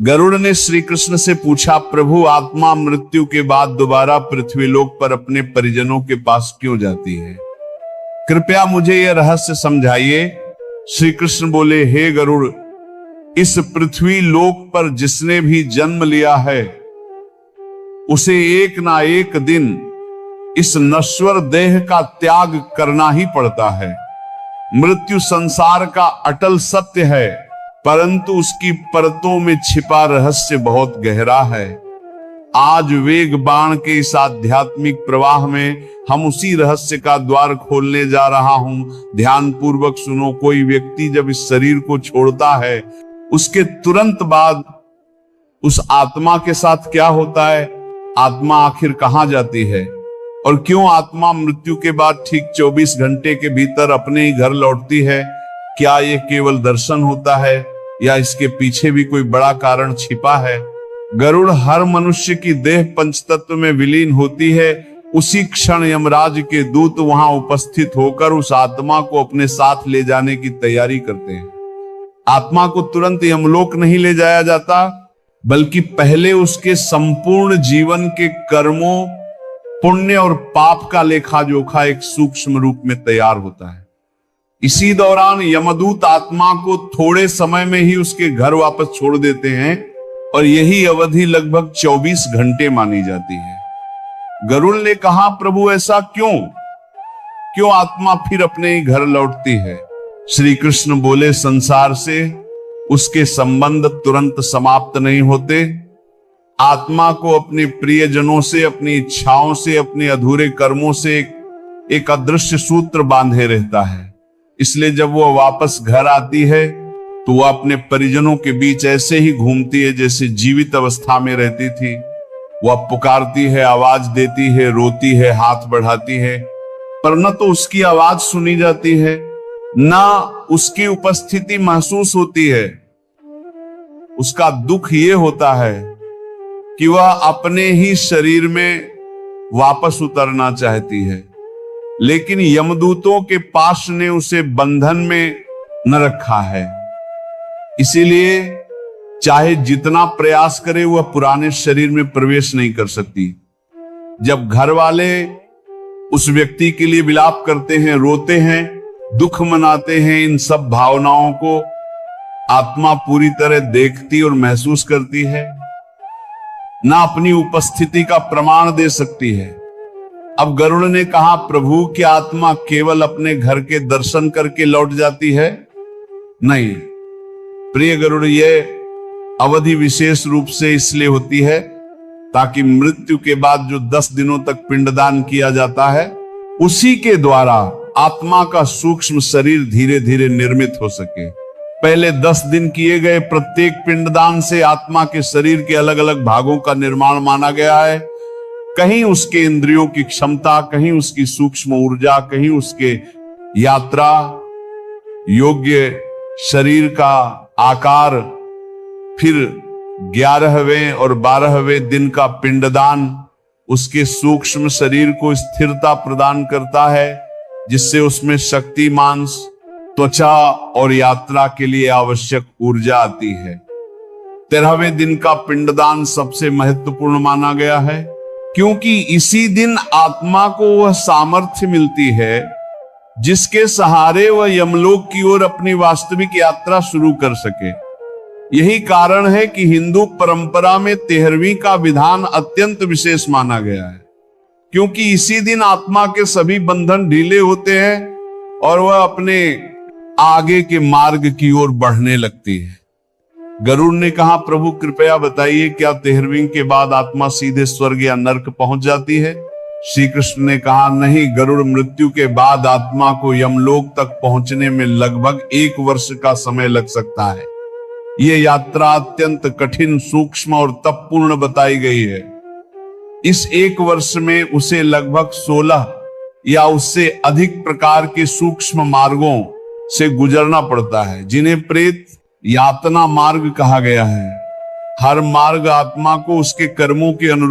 गरुड़ ने श्री कृष्ण से पूछा, प्रभु, आत्मा मृत्यु के बाद दोबारा पृथ्वीलोक पर अपने परिजनों के पास क्यों जाती है? कृपया मुझे यह रहस्य समझाइए। श्री कृष्ण बोले, हे गरुड़, इस पृथ्वी लोक पर जिसने भी जन्म लिया है उसे एक ना एक दिन इस नश्वर देह का त्याग करना ही पड़ता है। मृत्यु संसार का अटल सत्य है, परंतु उसकी परतों में छिपा रहस्य बहुत गहरा है। आज वेग बाण के इस आध्यात्मिक प्रवाह में हम उसी रहस्य का द्वार खोलने जा रहा हूं। ध्यान पूर्वक सुनो। कोई व्यक्ति जब इस शरीर को छोड़ता है, उसके तुरंत बाद उस आत्मा के साथ क्या होता है? आत्मा आखिर कहां जाती है? और क्यों आत्मा मृत्यु के बाद ठीक 24 घंटे के भीतर अपने ही घर लौटती है? क्या यह केवल दर्शन होता है या इसके पीछे भी कोई बड़ा कारण छिपा है? गरुड़ हर मनुष्य की देह पंचतत्व में विलीन होती है। उसी क्षण यमराज के दूत वहां उपस्थित होकर उस आत्मा को अपने साथ ले जाने की तैयारी करते हैं। आत्मा को तुरंत यमलोक नहीं ले जाया जाता, बल्कि पहले उसके संपूर्ण जीवन के कर्मों, पुण्य और पाप का लेखा जोखा एक सूक्ष्म रूप में तैयार होता है। इसी दौरान यमदूत आत्मा को थोड़े समय में ही उसके घर वापस छोड़ देते हैं और यही अवधि लगभग 24 घंटे मानी जाती है। गरुड़ ने कहा, प्रभु, ऐसा क्यों आत्मा फिर अपने ही घर लौटती है? श्री कृष्ण बोले, संसार से उसके संबंध तुरंत समाप्त नहीं होते। आत्मा को अपने प्रियजनों से, अपनी इच्छाओं से, अपने अधूरे कर्मों से एक अदृश्य सूत्र बांधे रहता है। इसलिए जब वो वापस घर आती है तो वो अपने परिजनों के बीच ऐसे ही घूमती है जैसे जीवित अवस्था में रहती थी। वह पुकारती है, आवाज देती है, रोती है, हाथ बढ़ाती है, पर न तो उसकी आवाज सुनी जाती है, ना उसकी उपस्थिति महसूस होती है। उसका दुख ये होता है कि वह अपने ही शरीर में वापस उतरना चाहती है, लेकिन यमदूतों के पाश ने उसे बंधन में न रखा है। इसीलिए चाहे जितना प्रयास करे वह पुराने शरीर में प्रवेश नहीं कर सकती। जब घर वाले उस व्यक्ति के लिए विलाप करते हैं, रोते हैं, दुख मनाते हैं, इन सब भावनाओं को आत्मा पूरी तरह देखती और महसूस करती है, ना अपनी उपस्थिति का प्रमाण दे सकती है। अब गरुड़ ने कहा, प्रभु, क्या आत्मा केवल अपने घर के दर्शन करके लौट जाती है? नहीं प्रिय गरुड़, यह अवधि विशेष रूप से इसलिए होती है ताकि मृत्यु के बाद जो 10 दिनों तक पिंडदान किया जाता है, उसी के द्वारा आत्मा का सूक्ष्म शरीर धीरे धीरे निर्मित हो सके। पहले 10 दिन किए गए प्रत्येक पिंडदान से आत्मा के शरीर के अलग अलग भागों का निर्माण माना गया है। कहीं उसके इंद्रियों की क्षमता, कहीं उसकी सूक्ष्म ऊर्जा, कहीं उसके यात्रा योग्य शरीर का आकार। फिर 11वें और 12वें दिन का पिंडदान उसके सूक्ष्म शरीर को स्थिरता प्रदान करता है, जिससे उसमें शक्ति, मांस, त्वचा और यात्रा के लिए आवश्यक ऊर्जा आती है। 13वें दिन का पिंडदान सबसे महत्वपूर्ण माना गया है, क्योंकि इसी दिन आत्मा को वह सामर्थ्य मिलती है जिसके सहारे वह यमलोक की ओर अपनी वास्तविक यात्रा शुरू कर सके। यही कारण है कि हिंदू परंपरा में 13वीं का विधान अत्यंत विशेष माना गया है, क्योंकि इसी दिन आत्मा के सभी बंधन ढीले होते हैं और वह अपने आगे के मार्ग की ओर बढ़ने लगती है। गरुड़ ने कहा, प्रभु, कृपया बताइए, क्या 13वीं के बाद आत्मा सीधे स्वर्ग या नर्क पहुंच जाती है? श्री कृष्ण ने कहा, नहीं गरुड़, मृत्यु के बाद आत्मा को यमलोक तक पहुंचने में लगभग 1 वर्ष का समय लग सकता है। यह यात्रा अत्यंत कठिन, सूक्ष्म और तपपूर्ण बताई गई है। इस 1 वर्ष में उसे लगभग 16 या उससे अधिक प्रकार के सूक्ष्म मार्गों से गुजरना पड़ता है, जिन्हें प्रेत यातना मार्ग कहा गया है। हर मार्ग आत्मा को उसके कर्मों के अनुरूप